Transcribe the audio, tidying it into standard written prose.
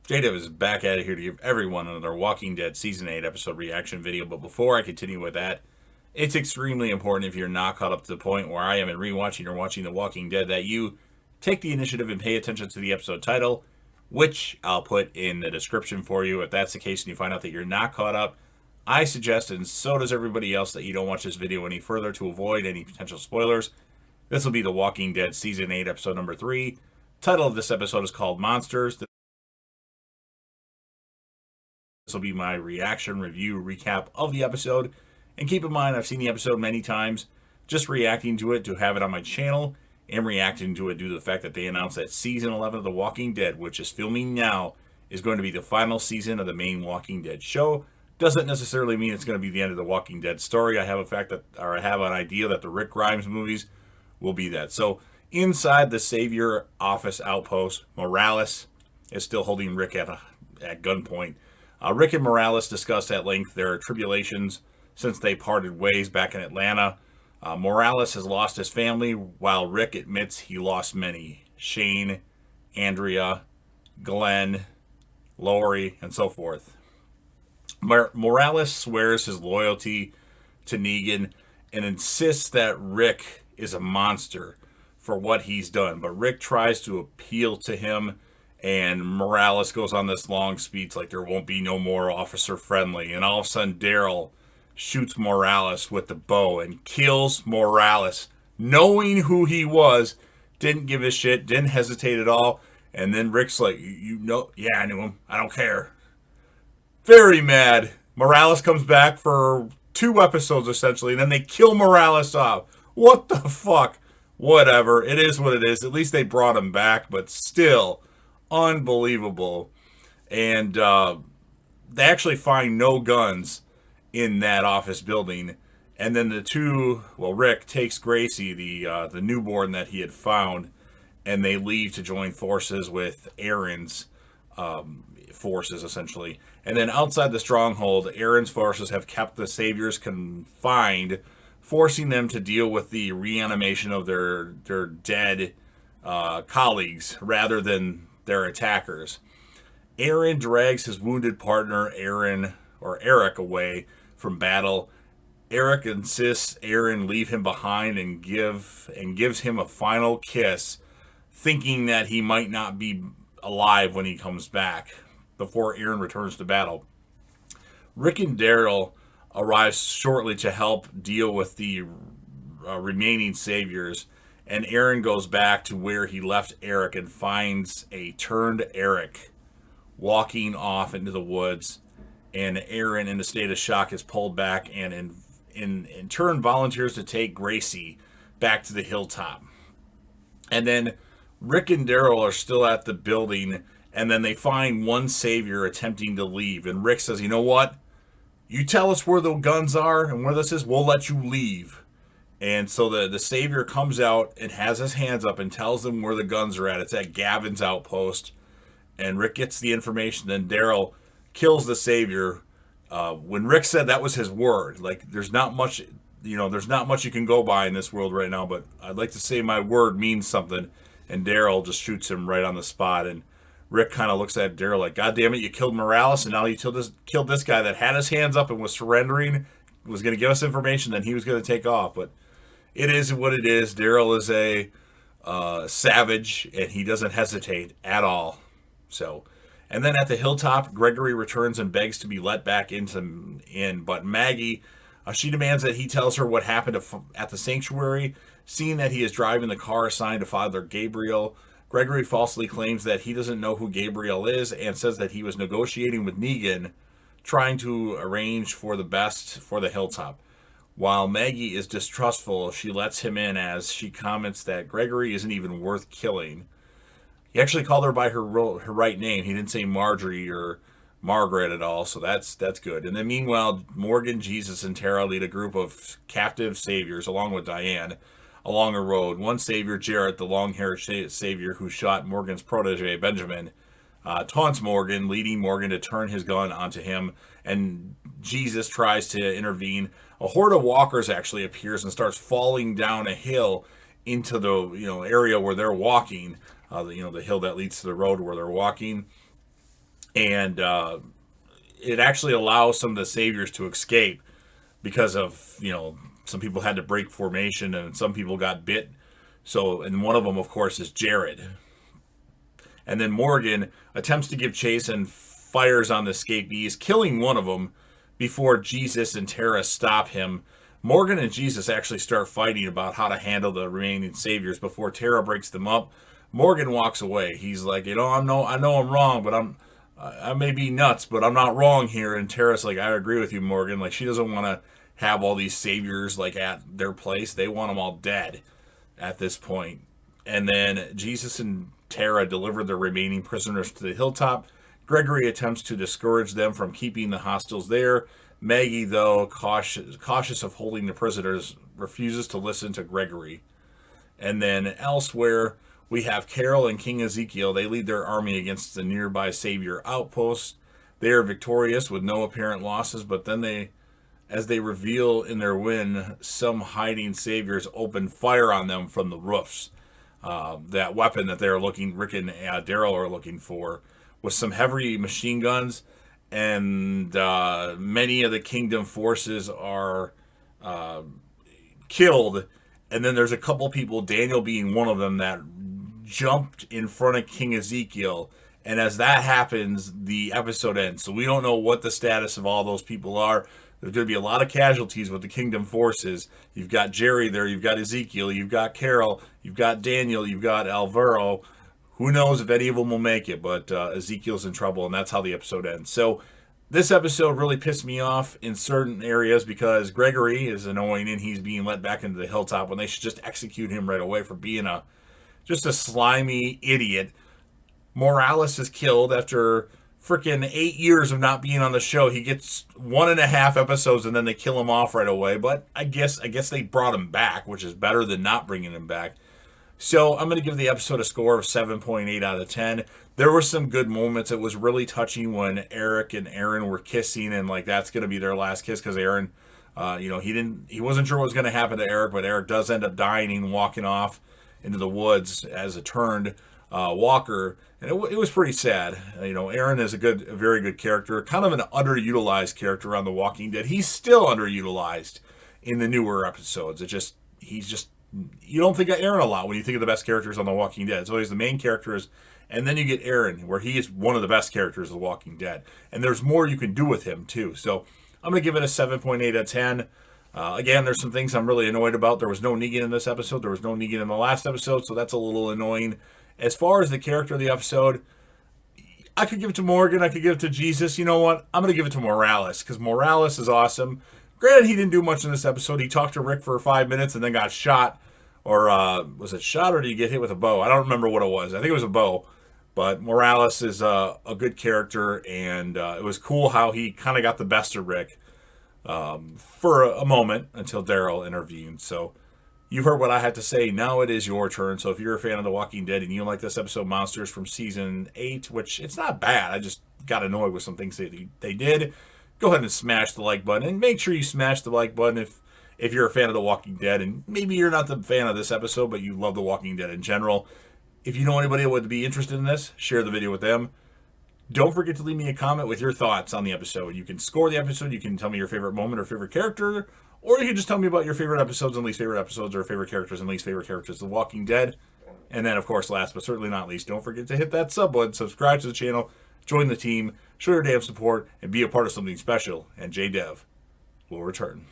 JDev is back at it here to give everyone another Walking Dead Season 8 episode reaction video. But before I continue with that, it's extremely important if you're not caught up to the point where I am in rewatching or watching The Walking Dead that you take the initiative and pay attention to the episode title, which I'll put in the description for you. If that's the case and you find out that you're not caught up, I suggest, and so does everybody else, that you don't watch this video any further to avoid any potential spoilers. This will be The Walking Dead Season 8 episode number 3. Title of this episode is called Monsters. This will be my reaction, review, recap of the episode. And keep in mind, I've seen the episode many times. Just reacting to it to have it on my channel and reacting to it due to the fact that they announced that Season 11 of The Walking Dead, which is filming now, is going to be the final season of the main Walking Dead show. Doesn't necessarily mean it's going to be the end of the Walking Dead story. I have I have an idea that the Rick Grimes movies will be that. So inside the Savior office outpost, Morales is still holding Rick at gunpoint. Rick and Morales discussed at length their tribulations since they parted ways back in Atlanta. Morales has lost his family, while Rick admits he lost many. Shane, Andrea, Glenn, Lori, and so forth. Morales swears his loyalty to Negan and insists that Rick is a monster for what he's done. But Rick tries to appeal to him, and Morales goes on this long speech like there won't be no more officer friendly. And all of a sudden, Daryl shoots Morales with the bow and kills Morales, knowing who he was, didn't give a shit, didn't hesitate at all. And then Rick's like, you know, yeah, I knew him. I don't care. Very mad. Morales comes back for 2 episodes essentially, and then they kill Morales off. What the fuck? Whatever. It is what it is. At least they brought him back, but still, unbelievable. And they actually find no guns in that office building. And then Rick takes Gracie, the newborn that he had found, and they leave to join forces with Aaron's forces, essentially. And then outside the stronghold, Aaron's forces have kept the Saviors confined, forcing them to deal with the reanimation of their dead colleagues rather than their attackers. Aaron drags his wounded partner, Eric, away from battle. Eric insists Aaron leave him behind and gives him a final kiss, thinking that he might not be alive when he comes back before Aaron returns to battle. Rick and Daryl arrives shortly to help deal with the remaining Saviors, and Aaron goes back to where he left Eric and finds a turned Eric walking off into the woods. And Aaron, in a state of shock, is pulled back and in turn volunteers to take Gracie back to the hilltop. And then Rick and Daryl are still at the building, and then they find one Savior attempting to leave. And Rick says, you know what? You tell us where the guns are and where this is, we'll let you leave. And so the Savior comes out and has his hands up and tells them where the guns are at. It's at Gavin's outpost. And Rick gets the information. Then Daryl kills the Savior. When Rick said that was his word, like there's not much you can go by in this world right now, but I'd like to say my word means something. And Daryl just shoots him right on the spot. And Rick kind of looks at Daryl like, God damn it, you killed Morales, and now you killed this guy that had his hands up and was surrendering, was going to give us information, then he was going to take off. But it is what it is. Daryl is a savage, and he doesn't hesitate at all. So, and then at the hilltop, Gregory returns and begs to be let back in. But Maggie, she demands that he tells her what happened at the sanctuary. Seeing that he is driving the car assigned to Father Gabriel, Gregory falsely claims that he doesn't know who Gabriel is and says that he was negotiating with Negan, trying to arrange for the best for the hilltop. While Maggie is distrustful, she lets him in as she comments that Gregory isn't even worth killing. He actually called her by her right name. He didn't say Marjorie or Margaret at all, so that's good. And then meanwhile, Morgan, Jesus, and Tara lead a group of captive Saviors, along with Diane, along a road. One Savior, Jarrett, the long-haired Savior who shot Morgan's protege, Benjamin, taunts Morgan, leading Morgan to turn his gun onto him, and Jesus tries to intervene. A horde of walkers actually appears and starts falling down a hill into the area where they're walking, the hill that leads to the road where they're walking. And it actually allows some of the saviors to escape because of, some people had to break formation and some people got bit. So, and one of them, of course, is Jared. And then Morgan attempts to give chase and fires on the escapees, killing one of them before Jesus and Tara stop him. Morgan and Jesus actually start fighting about how to handle the remaining saviors before Tara breaks them up. Morgan walks away. He's like, I know I'm wrong, but I may be nuts, but I'm not wrong here. And Tara's like, I agree with you, Morgan. Like, she doesn't want to have all these saviors like at their place. They want them all dead at this point. And then Jesus and Tara deliver the remaining prisoners to the hilltop. Gregory attempts to discourage them from keeping the hostiles there. Maggie, though, cautious of holding the prisoners, refuses to listen to Gregory. And then elsewhere, we have Carol and King Ezekiel. They lead their army against the nearby Savior outpost. They are victorious with no apparent losses, but then as they reveal in their win, some hiding Saviors open fire on them from the roofs. That weapon that Rick and Daryl are looking for, with some heavy machine guns, and many of the Kingdom forces are killed. And then there's a couple people, Daniel being one of them, that jumped in front of King Ezekiel. And as that happens, the episode ends. So we don't know what the status of all those people are. There's going to be a lot of casualties with the Kingdom forces. You've got Jerry there, you've got Ezekiel, you've got Carol, you've got Daniel, you've got Alvaro. Who knows if any of them will make it, but Ezekiel's in trouble, and that's how the episode ends. So this episode really pissed me off in certain areas because Gregory is annoying and he's being let back into the hilltop when they should just execute him right away for being just a slimy idiot. Morales is killed after freaking 8 years of not being on the show. He gets 1.5 episodes and then they kill him off right away. But I guess they brought him back, which is better than not bringing him back. So I'm going to give the episode a score of 7.8 out of 10. There were some good moments. It was really touching when Eric and Aaron were kissing, and like that's going to be their last kiss because Aaron, he wasn't sure what was going to happen to Eric, but Eric does end up dying and walking off into the woods as a turned walker, and it was pretty sad. Aaron is a very good character, kind of an underutilized character on The Walking Dead. He's still underutilized in the newer episodes. You don't think of Aaron a lot when you think of the best characters on The Walking Dead. It's always the main characters, and then you get Aaron, where he is one of the best characters of The Walking Dead. And there's more you can do with him, too. So I'm going to give it a 7.8 out of 10. Again, there's some things I'm really annoyed about. There was no Negan in this episode. There was no Negan in the last episode, so that's a little annoying. As far as the character of the episode, I could give it to Morgan. I could give it to Jesus. You know what? I'm going to give it to Morales, because Morales is awesome. Granted, he didn't do much in this episode. He talked to Rick for 5 minutes and then got shot. Or was it shot, or did he get hit with a bow? I don't remember what it was. I think it was a bow. But Morales is a good character, and it was cool how he kind of got the best of Rick for a moment until Daryl intervened. So you've heard what I had to say. Now it is your turn. So if you're a fan of The Walking Dead and you like this episode, Monsters from Season 8, which it's not bad. I just got annoyed with some things they did. Go ahead and smash the like button. And make sure you smash the like button if you're a fan of The Walking Dead, and maybe you're not the fan of this episode, but you love The Walking Dead in general. If you know anybody who would be interested in this, share the video with them. Don't forget to leave me a comment with your thoughts on the episode. You can score the episode, you can tell me your favorite moment or favorite character, or you can just tell me about your favorite episodes and least favorite episodes, or favorite characters and least favorite characters of The Walking Dead. And then, of course, last but certainly not least, don't forget to hit that sub button, subscribe to the channel, join the team, show your damn support, and be a part of something special. And JDev will return.